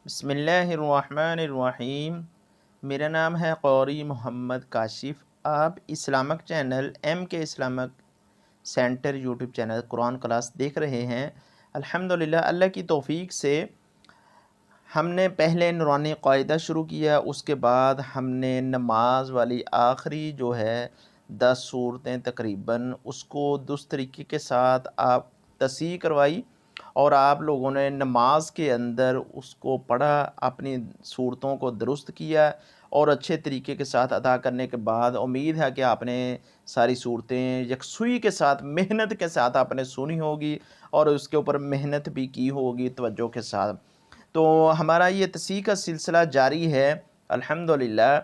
بسم اللہ الرحمن الرحیم۔ میرا نام ہے قوری محمد کاشف۔ آپ اسلامک چینل ایم کے اسلامک سینٹر یوٹیوب چینل قرآن کلاس دیکھ رہے ہیں۔ الحمدللہ اللہ کی توفیق سے ہم نے پہلے نورانی قاعدہ شروع کیا، اس کے بعد ہم نے نماز والی آخری جو ہے 10 صورتیں تقریباً اس کو درست طریقے کے ساتھ آپ تصحیح کروائی، اور آپ لوگوں نے نماز کے اندر اس کو پڑھا، اپنی صورتوں کو درست کیا اور اچھے طریقے کے ساتھ ادا کرنے کے بعد امید ہے کہ آپ نے ساری صورتیں یکسوئی کے ساتھ محنت کے ساتھ آپ نے سنی ہوگی اور اس کے اوپر محنت بھی کی ہوگی توجہ کے ساتھ۔ تو ہمارا یہ تصحیح کا سلسلہ جاری ہے الحمدللہ۔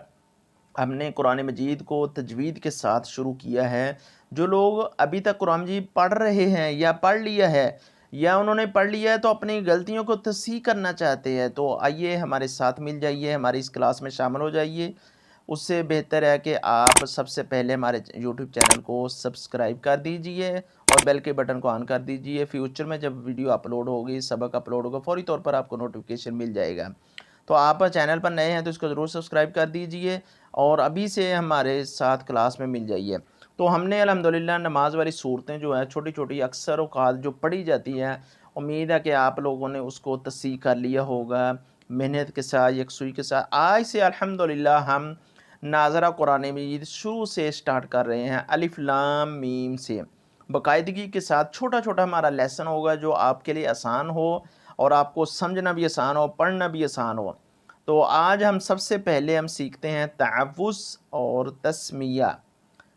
ہم نے قرآن مجید کو تجوید کے ساتھ شروع کیا ہے۔ جو لوگ ابھی تک قرآن مجید پڑھ رہے ہیں یا پڑھ لیا ہے یا انہوں نے پڑھ لیا ہے تو اپنی غلطیوں کو تصحیح کرنا چاہتے ہیں، تو آئیے ہمارے ساتھ مل جائیے، ہماری اس کلاس میں شامل ہو جائیے۔ اس سے بہتر ہے کہ آپ سب سے پہلے ہمارے یوٹیوب چینل کو سبسکرائب کر دیجئے اور بیل کے بٹن کو آن کر دیجئے۔ فیوچر میں جب ویڈیو اپلوڈ ہوگی، سبق اپلوڈ ہوگا، فوری طور پر آپ کو نوٹیفیکیشن مل جائے گا۔ تو آپ چینل پر نئے ہیں تو اس کو ضرور سبسکرائب کر دیجئے اور ابھی سے ہمارے ساتھ کلاس میں مل جائیے۔ تو ہم نے الحمدللہ نماز والی صورتیں جو ہیں چھوٹی چھوٹی اکثر اوقات جو پڑھی جاتی ہیں، امید ہے کہ آپ لوگوں نے اس کو تصحیح کر لیا ہوگا محنت کے ساتھ، یکسوئی کے ساتھ۔ آج سے الحمدللہ ہم ناظرہ قرآن مجید شروع سے سٹارٹ کر رہے ہیں، الف لام میم سے باقاعدگی کے ساتھ چھوٹا چھوٹا ہمارا لیسن ہوگا جو آپ کے لیے آسان ہو اور آپ کو سمجھنا بھی آسان ہو، پڑھنا بھی آسان ہو۔ تو آج ہم سب سے پہلے ہم سیکھتے ہیں تعوذ اور تسمیہ،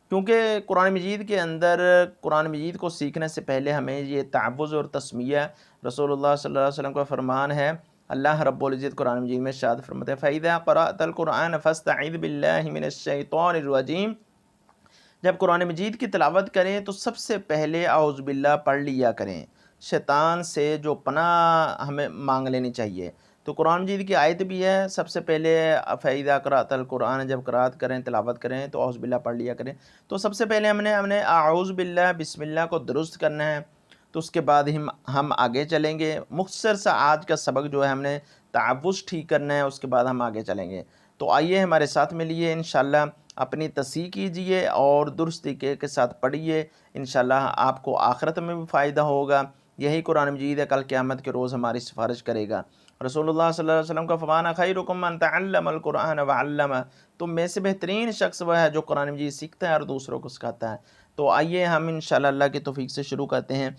کیونکہ قرآن مجید کے اندر قرآن مجید کو سیکھنے سے پہلے ہمیں یہ تعوذ اور تسمیہ، رسول اللہ صلی اللہ علیہ وسلم کا فرمان ہے، اللہ رب العزت قرآن مجید میں ارشاد فرماتے ہیں فَإِذَا قَرَأْتَ الْقُرْآنَ فَاسْتَعِذْ بِاللَّهِ مِنَ الشَّيْطَانِ الرَّجِيمِ۔ جب قرآن مجید کی تلاوت کریں تو سب سے پہلے اعوذ باللہ پڑھ لیا کریں، شیطان سے جو پناہ ہمیں مانگ لینی چاہیے۔ تو قرآن مجید کی آیت بھی ہے، سب سے پہلے فَإِذَا قَرَأْتَ الْقُرْآنَ، جب قرأت کریں تلاوت کریں تو اعوذ باللہ پڑھ لیا کریں۔ تو سب سے پہلے ہم نے اعوذ باللہ بسم اللہ کو درست کرنا ہے، تو اس کے بعد ہم آگے چلیں گے۔ مختصر سا آج کا سبق جو ہے ہم نے تعوذ ٹھیک کرنا ہے، اس کے بعد ہم آگے چلیں گے۔ تو آئیے ہمارے ساتھ ملیے، انشاءاللہ اپنی تصحیح کیجئے اور درست طریقے کے ساتھ پڑھیے، انشاءاللہ آپ کو آخرت میں بھی فائدہ ہوگا۔ یہی قرآن مجید ہے، کل قیامت کے روز ہماری سفارش کرے گا۔ رسول اللہ صلی اللہ علیہ وسلم کا فرمان ہے خیرکم من تعلم القرآن وعلمہ، تم میں سے بہترین شخص وہ ہے جو قرآن مجید سیکھتا ہے اور دوسروں کو سکھاتا ہے۔ تو آئیے ہم انشاءاللہ اللہ کی توفیق سے شروع کرتے ہیں۔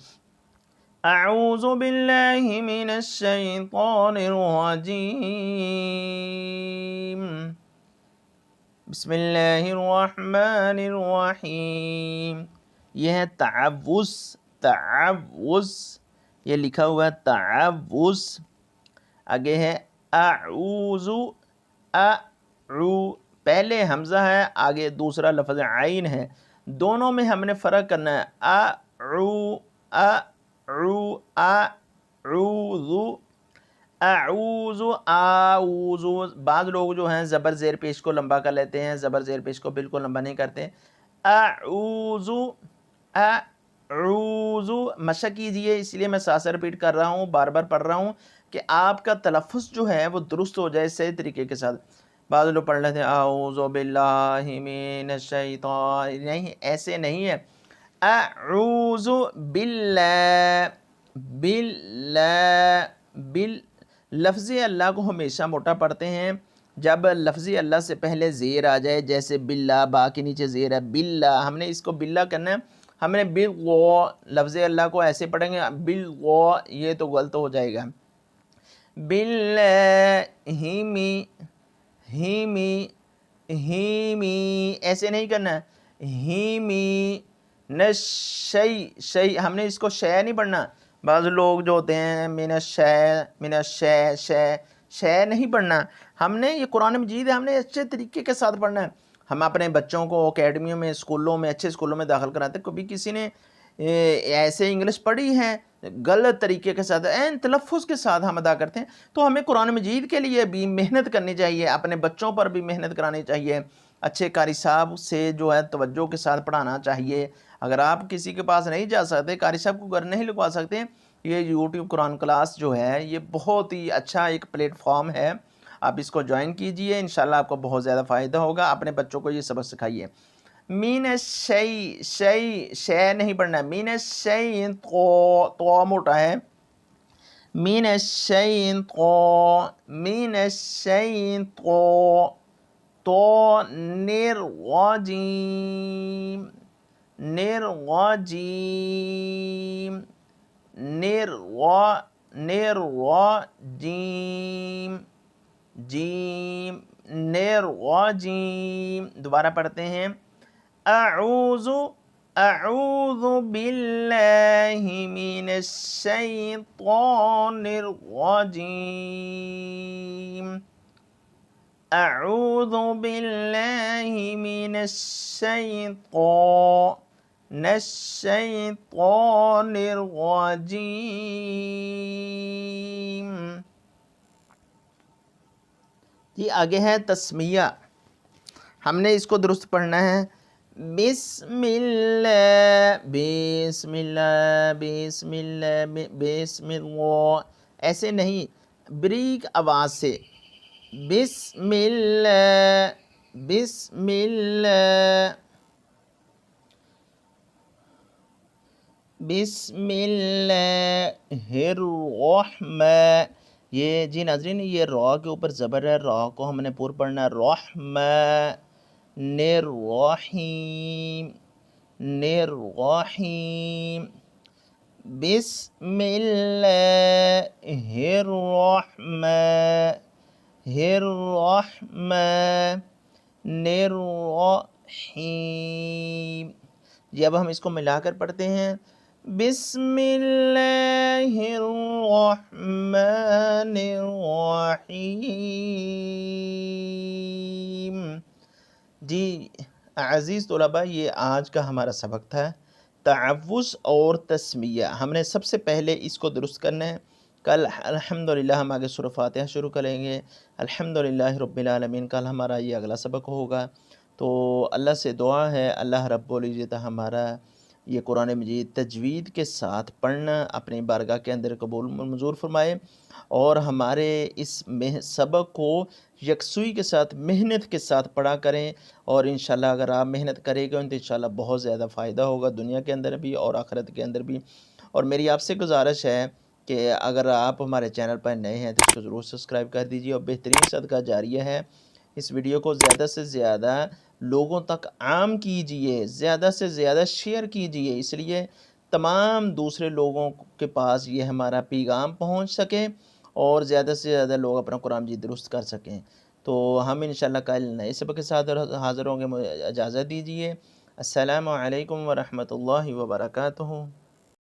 اعوذ باللہ من الشیطان الرجیم، بسم اللہ الرحمن الرحیم۔ یہ ہے تعوذ، تعوذ، یہ لکھا ہوا ہے تعوذ۔ آگے ہے اعوذ، پہلے حمزہ ہے، آگے دوسرا لفظ عین ہے، دونوں میں ہم نے فرق کرنا ہے۔ اعوذ، اعوذ، بعض لوگ جو ہیں زبر زیر پیش کو لمبا کر لیتے ہیں، زبر زیر پیش کو بالکل لمبا نہیں کرتے۔ اعوذ، اعوذ، مشق کیجئے، اس لیے میں ساتھ ساتھ ریپیٹ کر رہا ہوں، بار بار پڑھ رہا ہوں کہ آپ کا تلفظ جو ہے وہ درست ہو جائے صحیح طریقے کے ساتھ۔ بعض لوگ پڑھ لیتے ہیں اعوذ باللہ من الشیطان، نہیں، ایسے نہیں ہے۔ اعوذ باللہ، لفظ اللہ کو ہمیشہ موٹا پڑھتے ہیں۔ جب لفظ اللہ سے پہلے زیر آ جائے، جیسے باللہ، با کے نیچے زیر ہے، باللہ، ہم نے اس کو باللہ کرنا ہے، ہم نے بالغو، لفظ اللہ کو ایسے پڑھیں گے بالغو، یہ تو غلط ہو جائے گا۔ باللہمی، ہیمی، ہیمی، ایسے نہیں کرنا ہے، ہیمی، نشی، شی، ہم نے اس کو شے نہیں پڑھنا۔ بعض لوگ جو ہوتے ہیں من الشے، من الشے، شے، شے نہیں پڑھنا۔ ہم نے یہ قرآن مجید ہے، ہم نے اچھے طریقے کے ساتھ پڑھنا ہے۔ ہم اپنے بچوں کو اکیڈمیوں میں، اسکولوں میں، اچھے اسکولوں میں داخل کراتے ہیں، کبھی کسی نے ایسے انگلش پڑھی ہے غلط طریقے کے ساتھ، این تلفظ کے ساتھ ہم ادا کرتے ہیں۔ تو ہمیں قرآن مجید کے لیے بھی محنت کرنی چاہیے، اپنے بچوں پر بھی محنت کرانی چاہیے، اچھے قاری صاحب سے جو ہے توجہ کے ساتھ پڑھانا چاہیے۔ اگر آپ کسی کے پاس نہیں جا سکتے، قاری صاحب کو گھر نہیں لگوا سکتے، یہ یوٹیوب قرآن کلاس جو ہے یہ بہت ہی اچھا ایک پلیٹ فارم ہے، آپ اس کو جوائن کیجئے، انشاءاللہ آپ کو بہت زیادہ فائدہ ہوگا۔ اپنے بچوں کو یہ سبق سکھائیے۔ مین الشیء، شے نہیں پڑھنا ہے، مین الشیء، تو موٹا ہے، مین الشیء، مین الشیء، تو نرغجیم، نرغجیم، نرغجیم، جیم، نرغجیم۔ دوبارہ پڑھتے ہیں، اعوذ باللہ من الشیطان الرجیم، اعوذ باللہ من الشیطان الرجیم۔ یہ آگے ہے تسمیہ، ہم نے اس کو درست پڑھنا ہے، بسم اللہ، بسم اللہ، بسم اللہ، بسم اللہ، ایسے نہیں، بریک آواز سے، بسم اللہ، بسم اللہ، بسم اللہ الرحمن۔ یہ جی ناظرین، یہ را کے اوپر زبر ہے، را کو ہم نے پور پڑھنا ہے، رحمن الرحیم، الرحیم، بسم اللہ الرحمن الرحمن الرحیم۔ یہ اب ہم اس کو ملا کر پڑھتے ہیں، بسم اللہ الرحمن الرحیم۔ جی عزیز طلباء، یہ آج کا ہمارا سبق تھا، تعوذ اور تسمیہ۔ ہم نے سب سے پہلے اس کو درست کرنا ہے، کل الحمدللہ ہم آگے سورہ فاتحہ شروع کریں گے، الحمدللہ رب العالمین، کل ہمارا یہ اگلا سبق ہوگا۔ تو اللہ سے دعا ہے، اللہ رب العزت ہمارا یہ قرآن مجید تجوید کے ساتھ پڑھنا اپنی بارگاہ کے اندر قبول منظور فرمائے، اور ہمارے اس سبق کو یکسوئی کے ساتھ، محنت کے ساتھ پڑھا کریں، اور انشاءاللہ اگر آپ محنت کریں گے تو انشاءاللہ بہت زیادہ فائدہ ہوگا، دنیا کے اندر بھی اور آخرت کے اندر بھی۔ اور میری آپ سے گزارش ہے کہ اگر آپ ہمارے چینل پر نئے ہیں تو اس کو ضرور سبسکرائب کر دیجیے، اور بہترین صدقہ جاریہ ہے، اس ویڈیو کو زیادہ سے زیادہ لوگوں تک عام کیجئے، زیادہ سے زیادہ شیئر کیجئے، اس لیے تمام دوسرے لوگوں کے پاس یہ ہمارا پیغام پہنچ سکے اور زیادہ سے زیادہ لوگ اپنا قرآن مجید درست کر سکیں۔ تو ہم انشاءاللہ کل نئے سبق کے ساتھ حاضر ہوں گے، اجازت دیجئے، السلام علیکم ورحمۃ اللہ وبرکاتہ۔